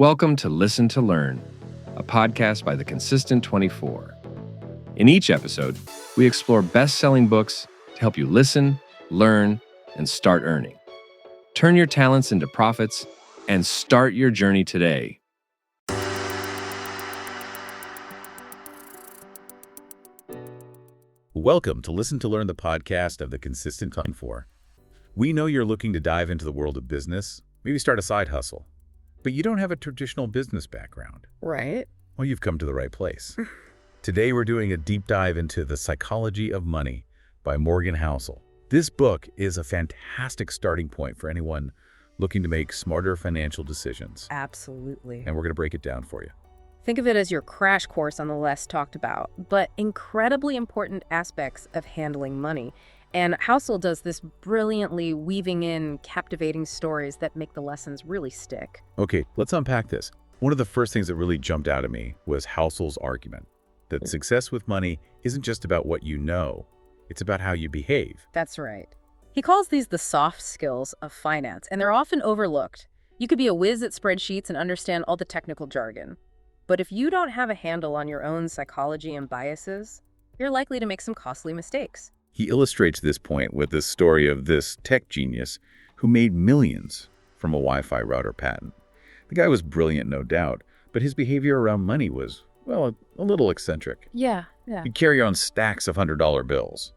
Welcome to Listen to Learn, a podcast by the Consistent 24. In each episode, we explore best-selling books to help you listen, learn, and start earning. Turn your talents into profits and start your journey today. Welcome to Listen to Learn, the podcast of the Consistent 24. We know you're looking to dive into the world of business, maybe start a side hustle, but you don't have a traditional business background. Right. Well, you've come to the right place. Today, we're doing a deep dive into The Psychology of Money by Morgan Housel. This book is a fantastic starting point for anyone looking to make smarter financial decisions. Absolutely. And we're going to break it down for you. Think of it as your crash course on the less talked about, but incredibly important aspects of handling money. And Housel does this brilliantly, weaving in captivating stories that make the lessons really stick. Okay, let's unpack this. One of the first things that really jumped out at me was Housel's argument that success with money isn't just about what you know, it's about how you behave. That's right. He calls these the soft skills of finance, and they're often overlooked. You could be a whiz at spreadsheets and understand all the technical jargon. But if you don't have a handle on your own psychology and biases, you're likely to make some costly mistakes. He illustrates this point with the story of this tech genius who made millions from a Wi-Fi router patent. The guy was brilliant, no doubt, but his behavior around money was, well, a little eccentric. Yeah. He'd carry on stacks of $100 bills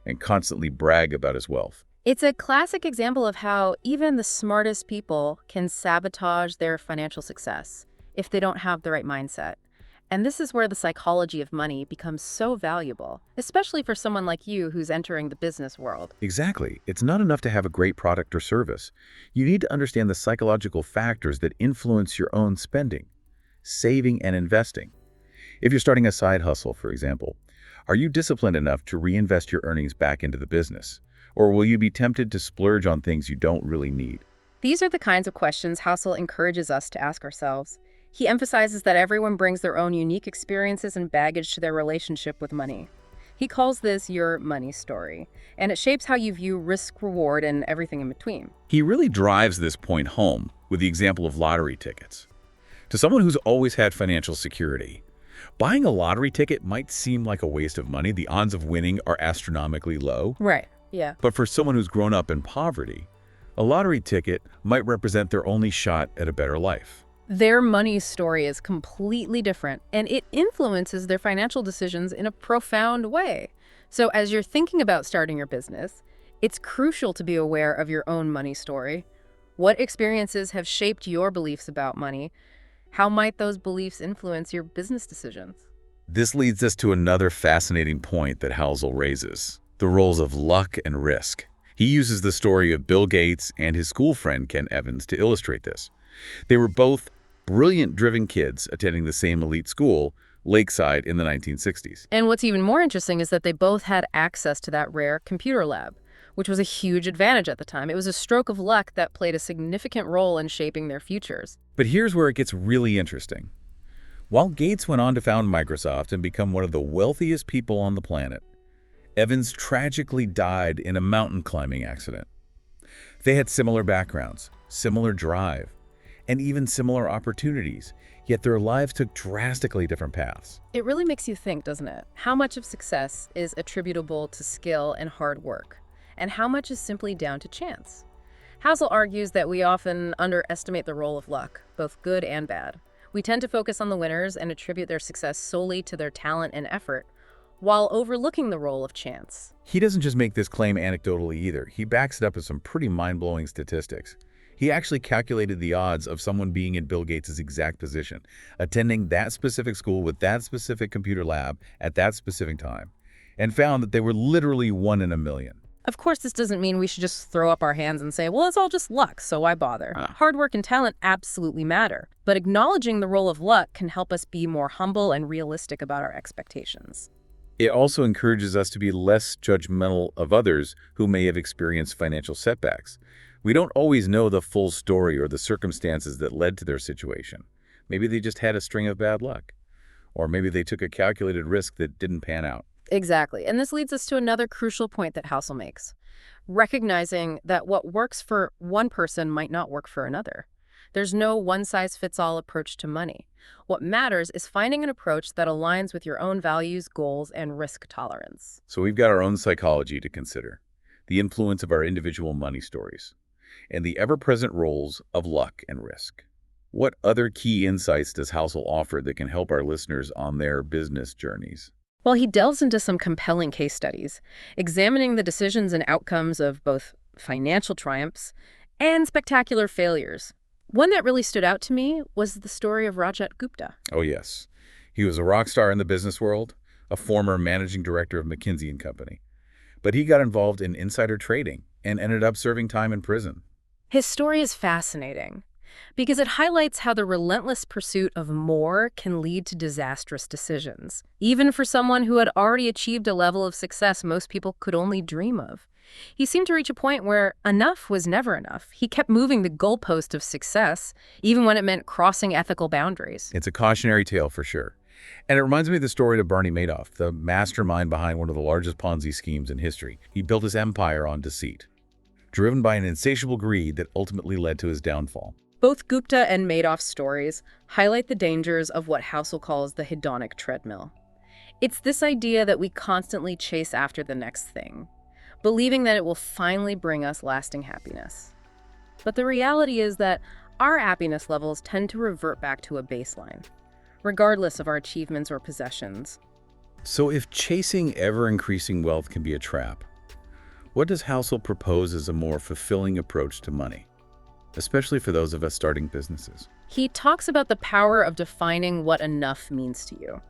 and constantly brag about his wealth. It's a classic example of how even the smartest people can sabotage their financial success if they don't have the right mindset. And this is where the psychology of money becomes so valuable, especially for someone like you who's entering the business world. Exactly. It's not enough to have a great product or service. You need to understand the psychological factors that influence your own spending, saving, and investing. If you're starting a side hustle, for example, are you disciplined enough to reinvest your earnings back into the business? Or will you be tempted to splurge on things you don't really need? These are the kinds of questions Housel encourages us to ask ourselves. He emphasizes that everyone brings their own unique experiences and baggage to their relationship with money. He calls this your money story, and it shapes how you view risk, reward, and everything in between. He really drives this point home with the example of lottery tickets. To someone who's always had financial security, buying a lottery ticket might seem like a waste of money. The odds of winning are astronomically low. Right, yeah. But for someone who's grown up in poverty, a lottery ticket might represent their only shot at a better life. Their money story is completely different, and it influences their financial decisions in a profound way. So as you're thinking about starting your business, it's crucial to be aware of your own money story. What experiences have shaped your beliefs about money? How might those beliefs influence your business decisions? This leads us to another fascinating point that Housel raises, the roles of luck and risk. He uses the story of Bill Gates and his school friend Ken Evans to illustrate this. They were both brilliant, driven kids attending the same elite school, Lakeside, in the 1960s. And what's even more interesting is that they both had access to that rare computer lab, which was a huge advantage at the time. It was a stroke of luck that played a significant role in shaping their futures. But here's where it gets really interesting. While Gates went on to found Microsoft and become one of the wealthiest people on the planet, Evans tragically died in a mountain climbing accident. They had similar backgrounds, similar drive, and even similar opportunities, yet their lives took drastically different paths. It really makes you think, doesn't it? How much of success is attributable to skill and hard work, and how much is simply down to chance? Housel argues that we often underestimate the role of luck, both good and bad. We tend to focus on the winners and attribute their success solely to their talent and effort, while overlooking the role of chance. He doesn't just make this claim anecdotally either. He backs it up with some pretty mind-blowing statistics. He actually calculated the odds of someone being in Bill Gates' exact position, attending that specific school with that specific computer lab at that specific time, and found that they were literally 1 in a million. Of course, this doesn't mean we should just throw up our hands and say, well, it's all just luck, so why bother? Hard work and talent absolutely matter, but acknowledging the role of luck can help us be more humble and realistic about our expectations. It also encourages us to be less judgmental of others who may have experienced financial setbacks. We don't always know the full story or the circumstances that led to their situation. Maybe they just had a string of bad luck. Or maybe they took a calculated risk that didn't pan out. Exactly. And this leads us to another crucial point that Housel makes. Recognizing that what works for one person might not work for another. There's no one-size-fits-all approach to money. What matters is finding an approach that aligns with your own values, goals, and risk tolerance. So we've got our own psychology to consider, the influence of our individual money stories, and the ever-present roles of luck and risk. What other key insights does Housel offer that can help our listeners on their business journeys? Well, he delves into some compelling case studies, examining the decisions and outcomes of both financial triumphs and spectacular failures. One that really stood out to me was the story of Rajat Gupta. Oh, yes. He was a rock star in the business world, a former managing director of McKinsey & Company. But he got involved in insider trading and ended up serving time in prison. His story is fascinating because it highlights how the relentless pursuit of more can lead to disastrous decisions, even for someone who had already achieved a level of success most people could only dream of. He seemed to reach a point where enough was never enough. He kept moving the goalpost of success, even when it meant crossing ethical boundaries. It's a cautionary tale for sure. And it reminds me of the story of Barney Madoff, the mastermind behind one of the largest Ponzi schemes in history. He built his empire on deceit, driven by an insatiable greed that ultimately led to his downfall. Both Gupta and Madoff's stories highlight the dangers of what Housel calls the hedonic treadmill. It's this idea that we constantly chase after the next thing, believing that it will finally bring us lasting happiness. But the reality is that our happiness levels tend to revert back to a baseline, regardless of our achievements or possessions. So if chasing ever-increasing wealth can be a trap, what does Housel propose as a more fulfilling approach to money, especially for those of us starting businesses? He talks about the power of defining what enough means to you.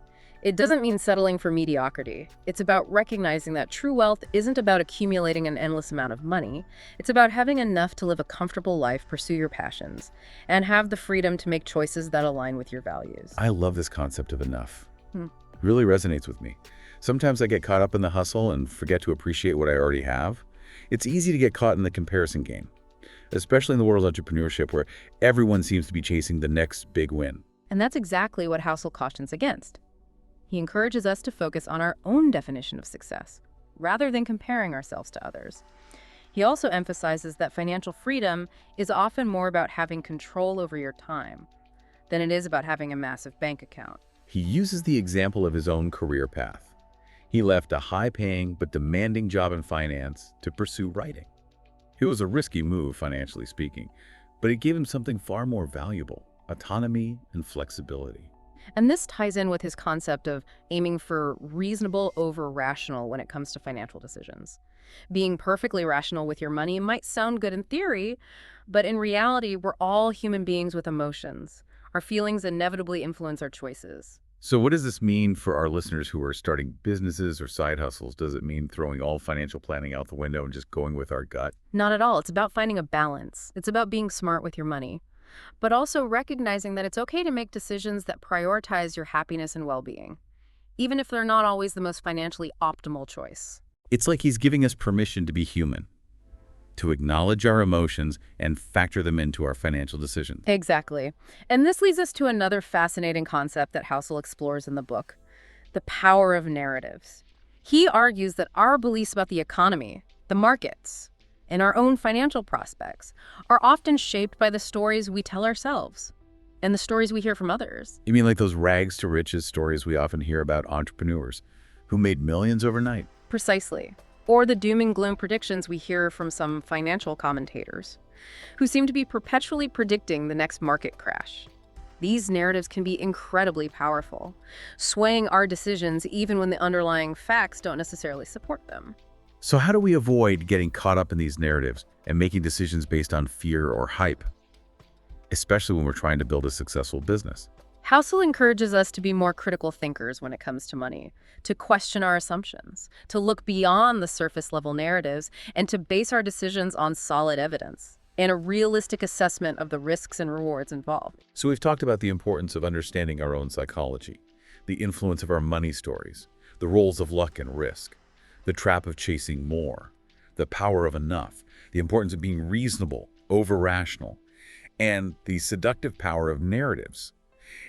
It doesn't mean settling for mediocrity. It's about recognizing that true wealth isn't about accumulating an endless amount of money. It's about having enough to live a comfortable life, pursue your passions, and have the freedom to make choices that align with your values. I love this concept of enough. It really resonates with me. Sometimes I get caught up in the hustle and forget to appreciate what I already have. It's easy to get caught in the comparison game, especially in the world of entrepreneurship where everyone seems to be chasing the next big win. And that's exactly what Housel cautions against. He encourages us to focus on our own definition of success, rather than comparing ourselves to others. He also emphasizes that financial freedom is often more about having control over your time than it is about having a massive bank account. He uses the example of his own career path. He left a high-paying but demanding job in finance to pursue writing. It was a risky move, financially speaking, but it gave him something far more valuable: autonomy and flexibility. And this ties in with his concept of aiming for reasonable over rational when it comes to financial decisions. Being perfectly rational with your money might sound good in theory, but in reality, we're all human beings with emotions. Our feelings inevitably influence our choices. So what does this mean for our listeners who are starting businesses or side hustles? Does it mean throwing all financial planning out the window and just going with our gut? Not at all. It's about finding a balance. It's about being smart with your money, but also recognizing that it's okay to make decisions that prioritize your happiness and well-being, even if they're not always the most financially optimal choice. It's like he's giving us permission to be human, to acknowledge our emotions and factor them into our financial decisions. Exactly. And this leads us to another fascinating concept that Housel explores in the book: the power of narratives. He argues that our beliefs about the economy, the markets, and our own financial prospects are often shaped by the stories we tell ourselves and the stories we hear from others. You mean like those rags to riches stories we often hear about entrepreneurs who made millions overnight? Precisely. Or the doom and gloom predictions we hear from some financial commentators who seem to be perpetually predicting the next market crash. These narratives can be incredibly powerful, swaying our decisions even when the underlying facts don't necessarily support them. So how do we avoid getting caught up in these narratives and making decisions based on fear or hype, especially when we're trying to build a successful business? Housel encourages us to be more critical thinkers when it comes to money, to question our assumptions, to look beyond the surface-level narratives, and to base our decisions on solid evidence and a realistic assessment of the risks and rewards involved. So we've talked about the importance of understanding our own psychology, the influence of our money stories, the roles of luck and risk, the trap of chasing more, the power of enough, the importance of being reasonable over rational, and the seductive power of narratives.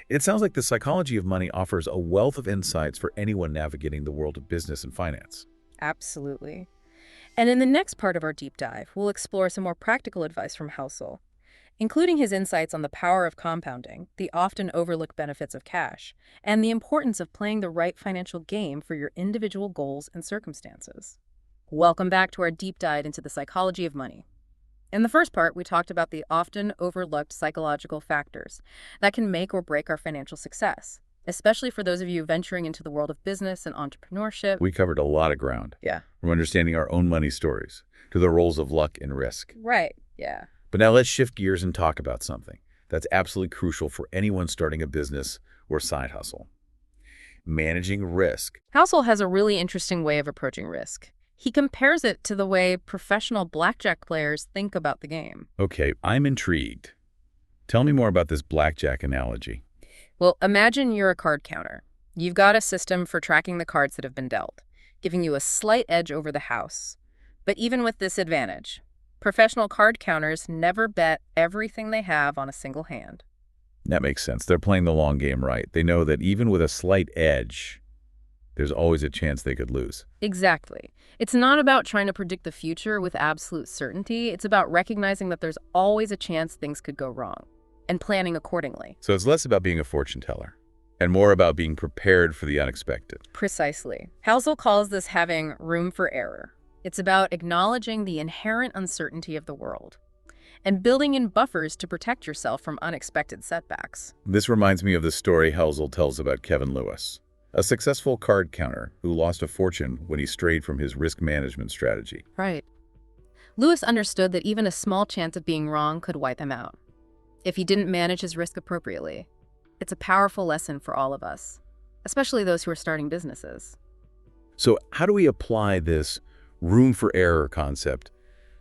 It sounds like the psychology of money offers a wealth of insights for anyone navigating the world of business and finance. Absolutely. And in the next part of our deep dive, we'll explore some more practical advice from Housel, including his insights on the power of compounding, the often overlooked benefits of cash, and the importance of playing the right financial game for your individual goals and circumstances. Welcome back to our deep dive into the psychology of money. In the first part, we talked about the often overlooked psychological factors that can make or break our financial success, especially for those of you venturing into the world of business and entrepreneurship. We covered a lot of ground. Yeah. From understanding our own money stories to the roles of luck and risk. Right, yeah. But now let's shift gears and talk about something that's absolutely crucial for anyone starting a business or side hustle. Managing risk. Housel has a really interesting way of approaching risk. He compares it to the way professional blackjack players think about the game. Okay, I'm intrigued. Tell me more about this blackjack analogy. Well, imagine you're a card counter. You've got a system for tracking the cards that have been dealt, giving you a slight edge over the house. But even with this advantage, professional card counters never bet everything they have on a single hand. That makes sense. They're playing the long game right. They know that even with a slight edge, there's always a chance they could lose. Exactly. It's not about trying to predict the future with absolute certainty. It's about recognizing that there's always a chance things could go wrong and planning accordingly. So it's less about being a fortune teller and more about being prepared for the unexpected. Precisely. Housel calls this having room for error. It's about acknowledging the inherent uncertainty of the world and building in buffers to protect yourself from unexpected setbacks. This reminds me of the story Housel tells about Kevin Lewis, a successful card counter who lost a fortune when he strayed from his risk management strategy. Right. Lewis understood that even a small chance of being wrong could wipe him out if he didn't manage his risk appropriately. It's a powerful lesson for all of us, especially those who are starting businesses. So how do we apply this room for error concept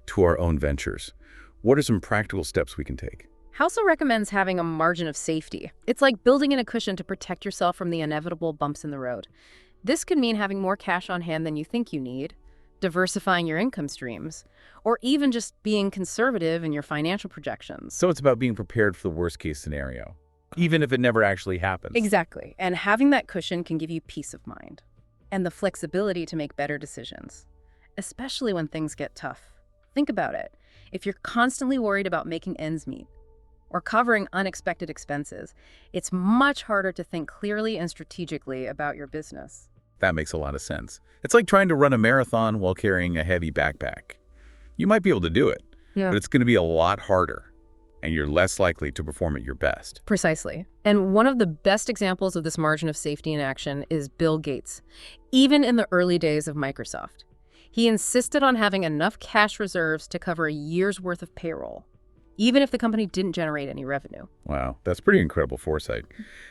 to our own ventures? What are some practical steps we can take? Housel recommends having a margin of safety. It's like building in a cushion to protect yourself from the inevitable bumps in the road. This could mean having more cash on hand than you think you need, diversifying your income streams, or even just being conservative in your financial projections. So it's about being prepared for the worst-case scenario, even if it never actually happens. Exactly. And having that cushion can give you peace of mind and the flexibility to make better decisions, especially when things get tough. Think about it. If you're constantly worried about making ends meet or covering unexpected expenses, it's much harder to think clearly and strategically about your business. That makes a lot of sense. It's like trying to run a marathon while carrying a heavy backpack. You might be able to do it, but it's going to be a lot harder, and you're less likely to perform at your best. Precisely. And one of the best examples of this margin of safety in action is Bill Gates. Even in the early days of Microsoft, he insisted on having enough cash reserves to cover a year's worth of payroll, even if the company didn't generate any revenue. Wow, that's pretty incredible foresight,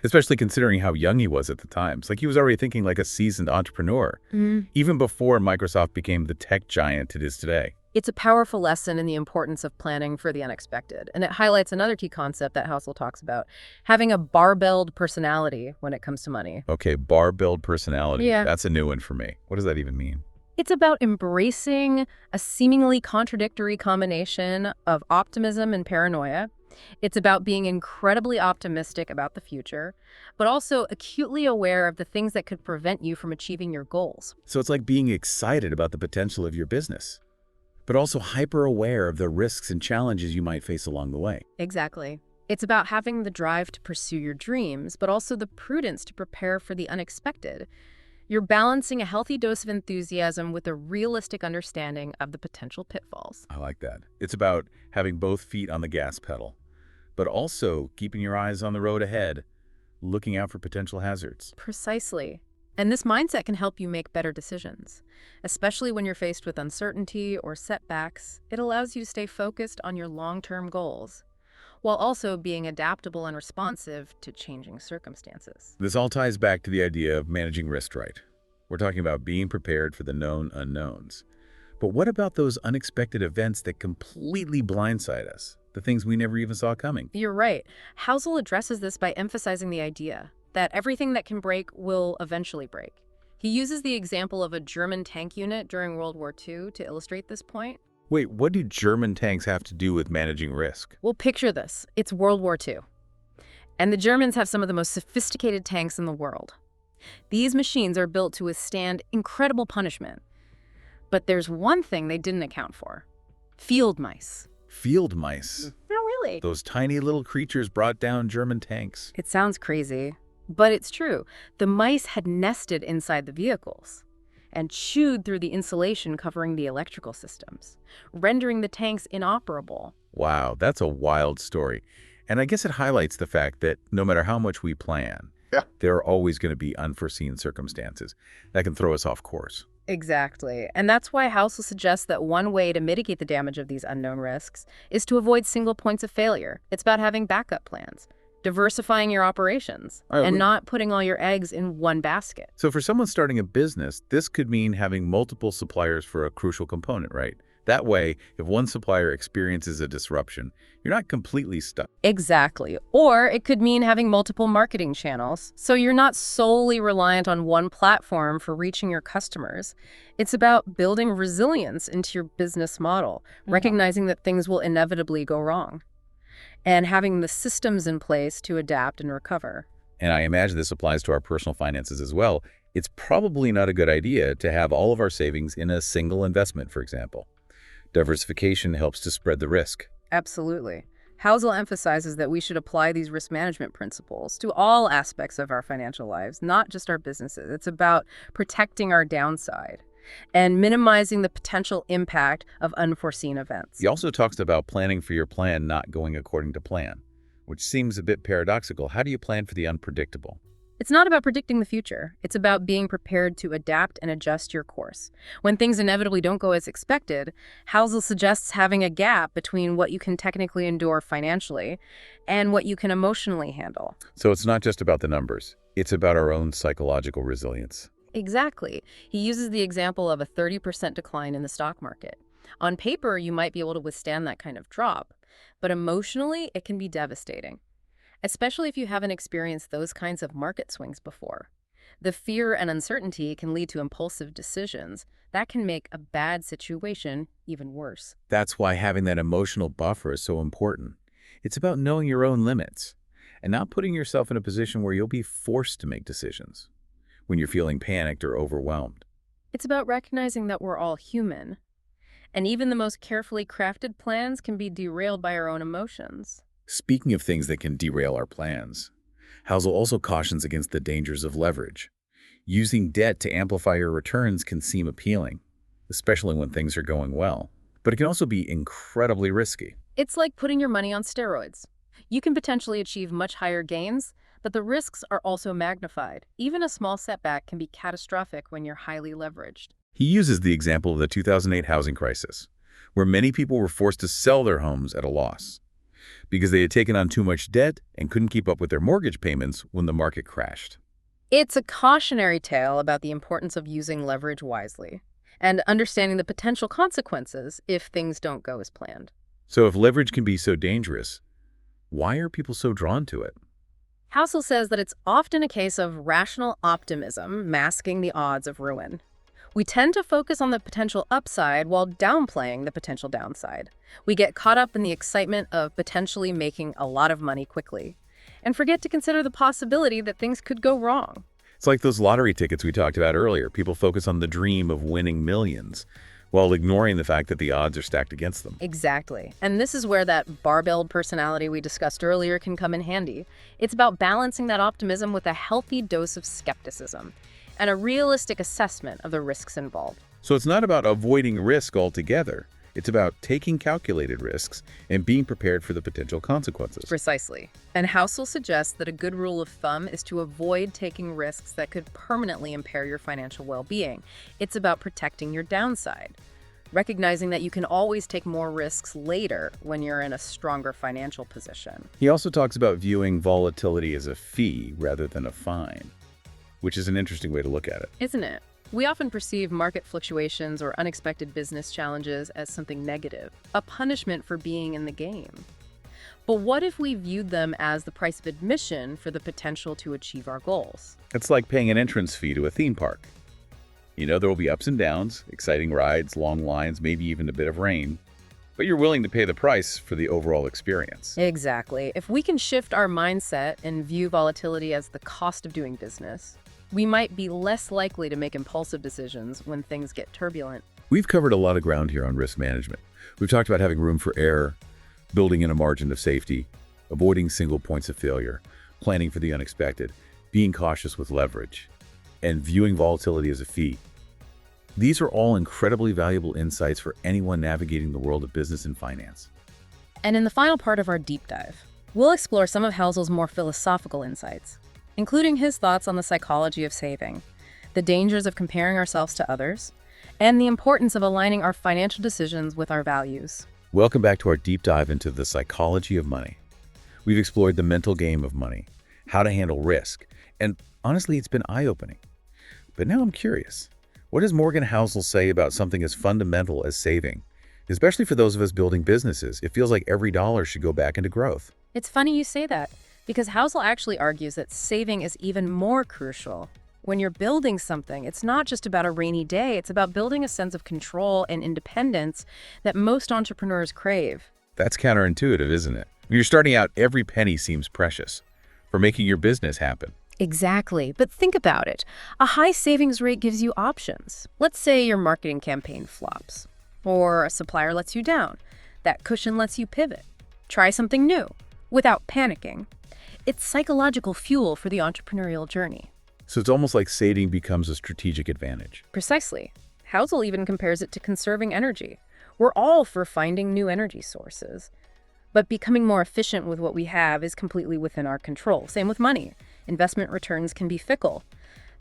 especially considering how young he was at the time. It's like he was already thinking like a seasoned entrepreneur, even before Microsoft became the tech giant it is today. It's a powerful lesson in the importance of planning for the unexpected, and it highlights another key concept that Housel talks about, having a barbelled personality when it comes to money. Okay, barbelled personality. Yeah. That's a new one for me. What does that even mean? It's about embracing a seemingly contradictory combination of optimism and paranoia. It's about being incredibly optimistic about the future, but also acutely aware of the things that could prevent you from achieving your goals. So it's like being excited about the potential of your business, but also hyper aware of the risks and challenges you might face along the way. Exactly. It's about having the drive to pursue your dreams, but also the prudence to prepare for the unexpected. You're balancing a healthy dose of enthusiasm with a realistic understanding of the potential pitfalls. I like that. It's about having both feet on the gas pedal, but also keeping your eyes on the road ahead, looking out for potential hazards. Precisely. And this mindset can help you make better decisions, especially when you're faced with uncertainty or setbacks. It allows you to stay focused on your long-term goals, while also being adaptable and responsive to changing circumstances. This all ties back to the idea of managing risk right. We're talking about being prepared for the known unknowns. But what about those unexpected events that completely blindside us, the things we never even saw coming? You're right. Housel addresses this by emphasizing the idea that everything that can break will eventually break. He uses the example of a German tank unit during World War II to illustrate this point. Wait, what do German tanks have to do with managing risk? Well, picture this. It's World War II. And the Germans have some of the most sophisticated tanks in the world. These machines are built to withstand incredible punishment. But there's one thing they didn't account for. Field mice. Field mice? They're really? Those tiny little creatures brought down German tanks. It sounds crazy, but it's true. The mice had nested inside the vehicles and chewed through the insulation covering the electrical systems, rendering the tanks inoperable. Wow, that's a wild story. And I guess it highlights the fact that no matter how much we plan, there are always going to be unforeseen circumstances that can throw us off course. Exactly. And that's why Housel suggests that one way to mitigate the damage of these unknown risks is to avoid single points of failure. It's about having backup plans, diversifying your operations, and not putting all your eggs in one basket. So for someone starting a business, this could mean having multiple suppliers for a crucial component, right? That way, if one supplier experiences a disruption, you're not completely stuck. Exactly. Or it could mean having multiple marketing channels, so you're not solely reliant on one platform for reaching your customers. It's about building resilience into your business model, recognizing that things will inevitably go wrong, and having the systems in place to adapt and recover. And I imagine this applies to our personal finances as well. It's probably not a good idea to have all of our savings in a single investment, for example. Diversification helps to spread the risk. Absolutely. Housel emphasizes that we should apply these risk management principles to all aspects of our financial lives, not just our businesses. It's about protecting our downside and minimizing the potential impact of unforeseen events. He also talks about planning for your plan not going according to plan, which seems a bit paradoxical. How do you plan for the unpredictable? It's not about predicting the future. It's about being prepared to adapt and adjust your course. When things inevitably don't go as expected, Housel suggests having a gap between what you can technically endure financially and what you can emotionally handle. So it's not just about the numbers. It's about our own psychological resilience. Exactly. He uses the example of a 30% decline in the stock market. On paper, you might be able to withstand that kind of drop, but emotionally, it can be devastating, especially if you haven't experienced those kinds of market swings before. The fear and uncertainty can lead to impulsive decisions that can make a bad situation even worse. That's why having that emotional buffer is so important. It's about knowing your own limits and not putting yourself in a position where you'll be forced to make decisions when you're feeling panicked or overwhelmed. It's about recognizing that we're all human, and even the most carefully crafted plans can be derailed by our own emotions. Speaking of things that can derail our plans, Housel also cautions against the dangers of leverage. Using debt to amplify your returns can seem appealing, especially when things are going well, but it can also be incredibly risky. It's like putting your money on steroids. You can potentially achieve much higher gains, but the risks are also magnified. Even a small setback can be catastrophic when you're highly leveraged. He uses the example of the 2008 housing crisis, where many people were forced to sell their homes at a loss because they had taken on too much debt and couldn't keep up with their mortgage payments when the market crashed. It's a cautionary tale about the importance of using leverage wisely and understanding the potential consequences if things don't go as planned. So if leverage can be so dangerous, why are people so drawn to it? Housel says that it's often a case of rational optimism masking the odds of ruin. We tend to focus on the potential upside while downplaying the potential downside. We get caught up in the excitement of potentially making a lot of money quickly and forget to consider the possibility that things could go wrong. It's like those lottery tickets we talked about earlier. People focus on the dream of winning millions while ignoring the fact that the odds are stacked against them. Exactly. And this is where that barbelled personality we discussed earlier can come in handy. It's about balancing that optimism with a healthy dose of skepticism and a realistic assessment of the risks involved. So it's not about avoiding risk altogether. It's about taking calculated risks and being prepared for the potential consequences. Precisely. And Housel suggests that a good rule of thumb is to avoid taking risks that could permanently impair your financial well-being. It's about protecting your downside, recognizing that you can always take more risks later when you're in a stronger financial position. He also talks about viewing volatility as a fee rather than a fine, which is an interesting way to look at it. Isn't it? We often perceive market fluctuations or unexpected business challenges as something negative, a punishment for being in the game. But what if we viewed them as the price of admission for the potential to achieve our goals? It's like paying an entrance fee to a theme park. You know there will be ups and downs, exciting rides, long lines, maybe even a bit of rain, but you're willing to pay the price for the overall experience. Exactly. If we can shift our mindset and view volatility as the cost of doing business, we might be less likely to make impulsive decisions when things get turbulent. We've covered a lot of ground here on risk management. We've talked about having room for error, building in a margin of safety, avoiding single points of failure, planning for the unexpected, being cautious with leverage, and viewing volatility as a fee. These are all incredibly valuable insights for anyone navigating the world of business and finance. And in the final part of our deep dive, we'll explore some of Housel's more philosophical insights, including his thoughts on the psychology of saving, the dangers of comparing ourselves to others, and the importance of aligning our financial decisions with our values. Welcome back to our deep dive into the psychology of money. We've explored the mental game of money, how to handle risk, and honestly, it's been eye-opening. But now I'm curious, what does Morgan Housel say about something as fundamental as saving? Especially for those of us building businesses, it feels like every dollar should go back into growth. It's funny you say that, because Housel actually argues that saving is even more crucial. When you're building something, it's not just about a rainy day, it's about building a sense of control and independence that most entrepreneurs crave. That's counterintuitive, isn't it? When you're starting out, every penny seems precious for making your business happen. Exactly, but think about it. A high savings rate gives you options. Let's say your marketing campaign flops, or a supplier lets you down. That cushion lets you pivot. Try something new without panicking. It's psychological fuel for the entrepreneurial journey. So it's almost like saving becomes a strategic advantage. Precisely. Housel even compares it to conserving energy. We're all for finding new energy sources, but becoming more efficient with what we have is completely within our control. Same with money. Investment returns can be fickle,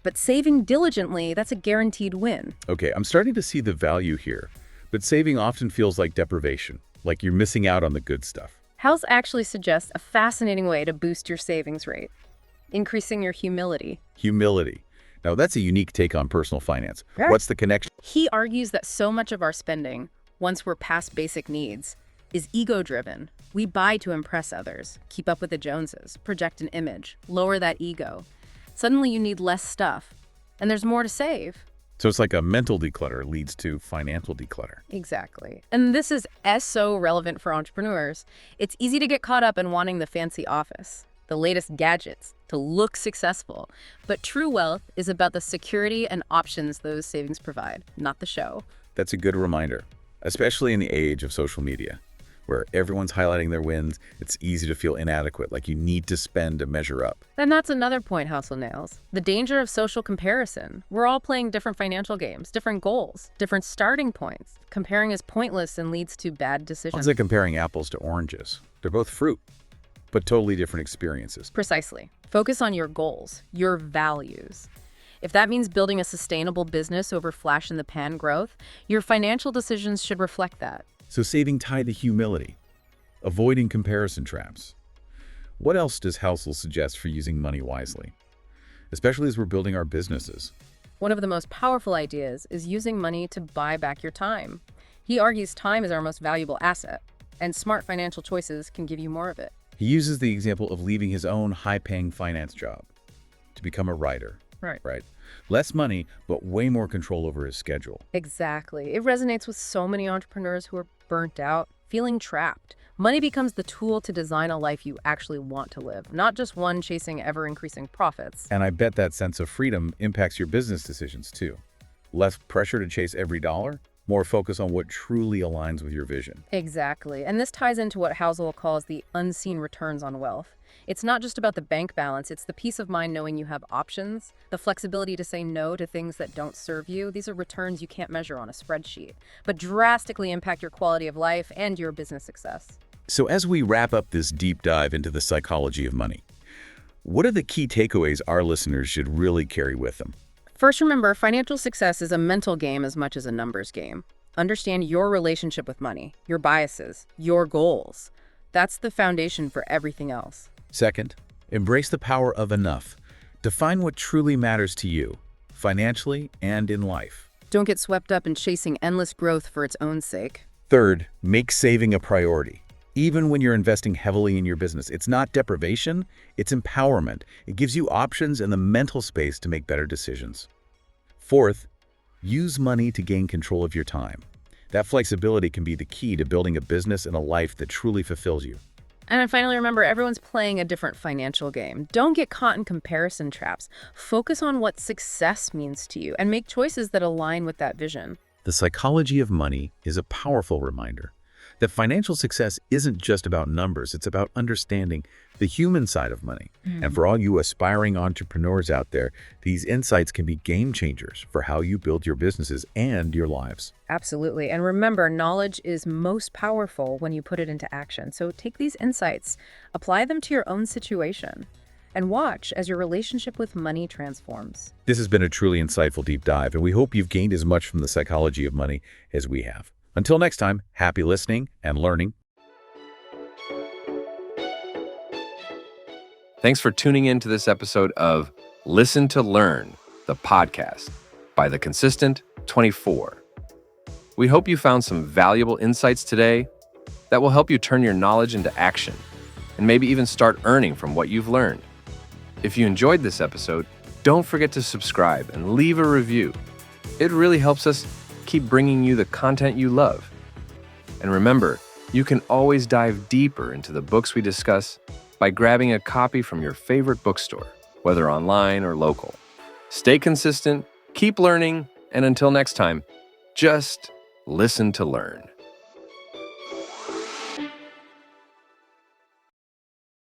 but saving diligently, that's a guaranteed win. Okay, I'm starting to see the value here, but saving often feels like deprivation, like you're missing out on the good stuff. House actually suggests a fascinating way to boost your savings rate, increasing your humility. Humility. Now, that's a unique take on personal finance. Right. What's the connection? He argues that so much of our spending, once we're past basic needs, is ego-driven. We buy to impress others, keep up with the Joneses, project an image, lower that ego. Suddenly you need less stuff, and there's more to save. So it's like a mental declutter leads to financial declutter. Exactly. And this is so relevant for entrepreneurs. It's easy to get caught up in wanting the fancy office, the latest gadgets, to look successful. But true wealth is about the security and options those savings provide, not the show. That's a good reminder, especially in the age of social media, where everyone's highlighting their wins. It's easy to feel inadequate, like you need to spend to measure up. And that's another point Housel nails. The danger of social comparison. We're all playing different financial games, different goals, different starting points. Comparing is pointless and leads to bad decisions. It's like comparing apples to oranges. They're both fruit, but totally different experiences. Precisely. Focus on your goals, your values. If that means building a sustainable business over flash-in-the-pan growth, your financial decisions should reflect that. So saving tied to humility, avoiding comparison traps. What else does Housel suggest for using money wisely, especially as we're building our businesses? One of the most powerful ideas is using money to buy back your time. He argues time is our most valuable asset, and smart financial choices can give you more of it. He uses the example of leaving his own high-paying finance job to become a writer. Right. Less money, but way more control over his schedule. Exactly. It resonates with so many entrepreneurs who are burnt out, feeling trapped. Money becomes the tool to design a life you actually want to live, not just one chasing ever-increasing profits. And I bet that sense of freedom impacts your business decisions too. Less pressure to chase every dollar, more focus on what truly aligns with your vision. Exactly. And this ties into what Housel calls the unseen returns on wealth. It's not just about the bank balance, it's the peace of mind knowing you have options, the flexibility to say no to things that don't serve you. These are returns you can't measure on a spreadsheet, but drastically impact your quality of life and your business success. So as we wrap up this deep dive into the psychology of money, what are the key takeaways our listeners should really carry with them? First, remember, financial success is a mental game as much as a numbers game. Understand your relationship with money, your biases, your goals. That's the foundation for everything else. Second, embrace the power of enough. Define what truly matters to you, financially and in life. Don't get swept up in chasing endless growth for its own sake. Third, make saving a priority. Even when you're investing heavily in your business, it's not deprivation, it's empowerment. It gives you options and the mental space to make better decisions. Fourth, use money to gain control of your time. That flexibility can be the key to building a business and a life that truly fulfills you. And then finally, remember, everyone's playing a different financial game. Don't get caught in comparison traps. Focus on what success means to you and make choices that align with that vision. The psychology of money is a powerful reminder that financial success isn't just about numbers, it's about understanding the human side of money. And for all you aspiring entrepreneurs out there, these insights can be game changers for how you build your businesses and your lives. Absolutely. And remember, knowledge is most powerful when you put it into action. So take these insights, apply them to your own situation, and watch as your relationship with money transforms. This has been a truly insightful deep dive, and we hope you've gained as much from the psychology of money as we have. Until next time, happy listening and learning. Thanks for tuning in to this episode of Listen to Learn, the podcast by The Consistent 24. We hope you found some valuable insights today that will help you turn your knowledge into action and maybe even start earning from what you've learned. If you enjoyed this episode, don't forget to subscribe and leave a review. It really helps us keep bringing you the content you love. And remember, you can always dive deeper into the books we discuss by grabbing a copy from your favorite bookstore, whether online or local. Stay consistent, keep learning, and until next time, just listen to learn.